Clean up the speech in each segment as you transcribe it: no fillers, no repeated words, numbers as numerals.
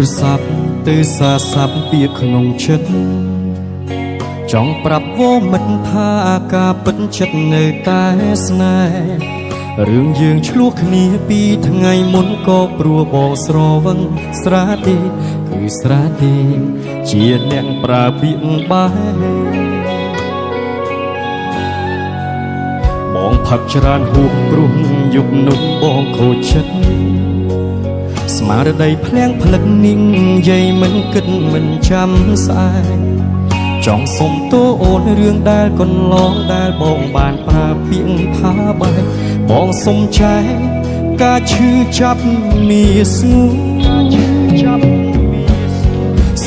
រស័ព្ទទៅសារស័ព្ទពីក្នុងចិត្តចង់ប្រាប់វមិត្តថាការពិតចិត្តនៅតែស្នេហ៍រឿងយើងឆ្លោះគ្នាពីថ្ងៃមុនក៏ព្រោះបងស្រវឹងស្រាទេគឺស្រាទេជាអ្នកប្រើពាក្យបែបងផឹកច្រើនហួសព្រោះយុគនោះបងខូចចិត្តស្មារតីភ្លៀងផ្លឹកនាងយាយមិនគិតមិនចាំស្អែកចង់សុំតួអូនរឿងដែលកន្លងដែលបងបានប្រើពាក្យថាបែកបងសុំចែកការឈឺចាប់មានស្ងួន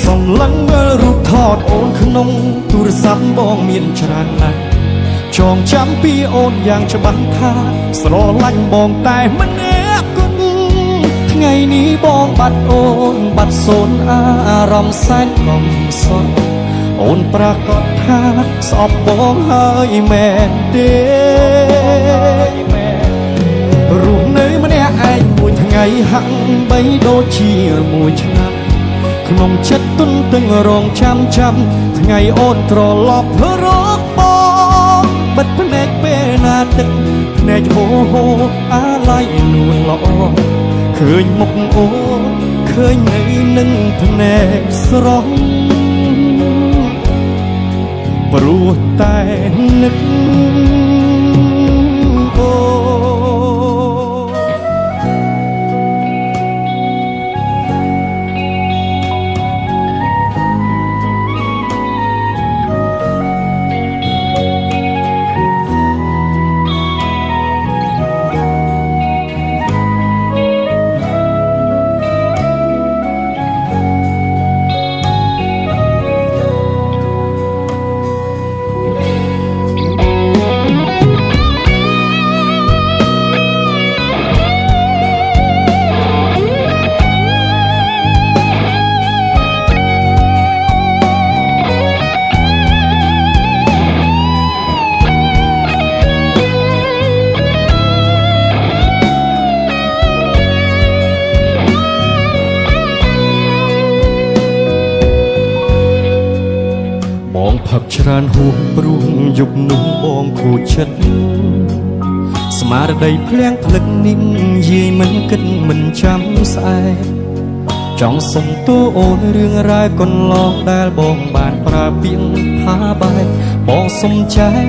សំឡឹងមើលរូបថតអូនក្នុងទូរស័ព្ទបងមានច្រើនណាស់ចងចាំពីអូនយ៉ាងច្បាស់ថាស្រឡាញ់បងតែមិនថ្ងៃនេះបងបាត់អូនបាត់សូនអារម្មណ៍សែនកំសត់អូនប្រកាសថាស្អប់បងហើយមែនទេរស់នៅម្នាក់ឯងមួយថ្ងៃហាក់បីដូចជាមួយឆ្នាំក្នុងចិត្តទុនទឹងរងចាំថ្ងៃអូនត្រឡប់រកបងបិទភ្នែកពេលណាទឹកភ្នែកហូហូអាឡ័យនួនល្អឃើញមុខអូនឃើញនៅនឹងភ្នែកស្រស់ព្រោះតែនឹកអូផឹកច្រើនហួសព្រោះយុគនោះបងខូចចិត្តស្មារតីភ្លៀងផ្លឹកនេះយាយមិនគិតមិនចាំស្អែកចង់សុំតួអូនរឿងរ៉ាវកន្លងដែលបងបានប្រើពាក្យថាបែកបងសុំចែក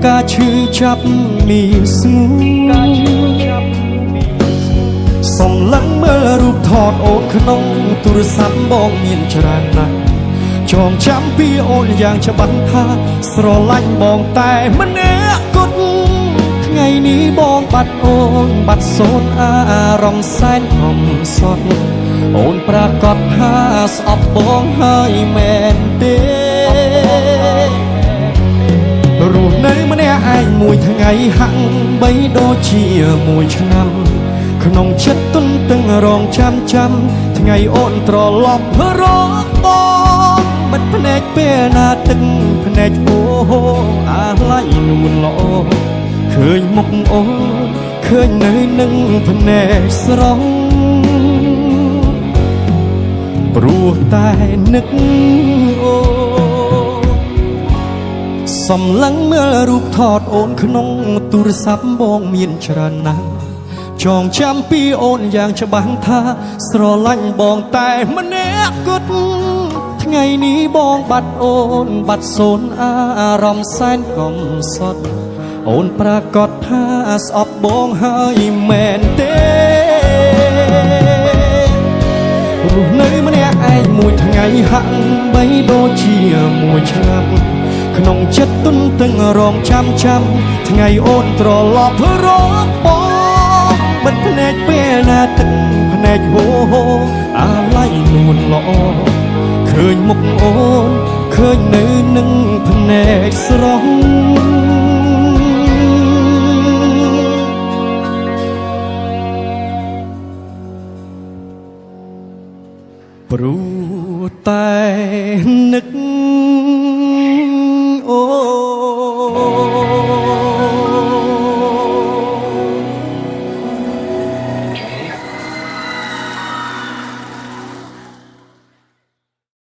ការឈឺចាប់មានស្ងួនសំឡឹងមើលរូបថតអូនក្នុងទូរស័ព្ទបងមានច្រើនណាស់ចងចាំពីអូនយ៉ាងច្បាស់ថាស្រឡាញ់បងតែម្នាក់គត់ថ្ងៃនេះបងបាត់អូនបាត់សូនអារម្មណ៍សែនកំសត់អូនប្រកាសថាស្អប់បងហើយមែនទេរស់នៅម្នាក់ឯងមួយថ្ងៃហាក់បីដូចជាមួយឆ្នាំក្នុងចិត្តទុនទឹងរងចាំថ្ងៃអូនត្រឡប់រកបងបិទភ្នែកពេលណាទឹកភ្នែកអូអាឡ័យនួនល្អឃើញមុខអូនឃើញនៅនឹងភ្នែកស្រស់ព្រោះតែនឹកអូសំឡឹងមើលរូបថតអូនក្នុងទូរស័ព្ទបងមានច្រើនណាស់ចងចាំពីអូនយ៉ាងច្បាស់ថាស្រឡាញ់បងតែម្នាក់គត់ថ្ងៃនេះបងបាត់អូនបាត់សូនអារម្មណ៍សែនកំសត់អូនប្រកាសថាស្អប់បងហើយមែនទេរស់នៅម្នាក់ឯងមួយថ្ងៃហាក់បីដូចជាមួយឆ្នាំក្នុងចិត្តទុនទឹងរងចាំថ្ងៃអូនត្រឡប់រកបងបិទភ្នែកពេលណាទឹកភ្នែកហូហូអាឡ័យនួនល្អឃើញមុខអូនឃើញនៅនឹងភ្នែកស្រស់ព្រោះតែនឹក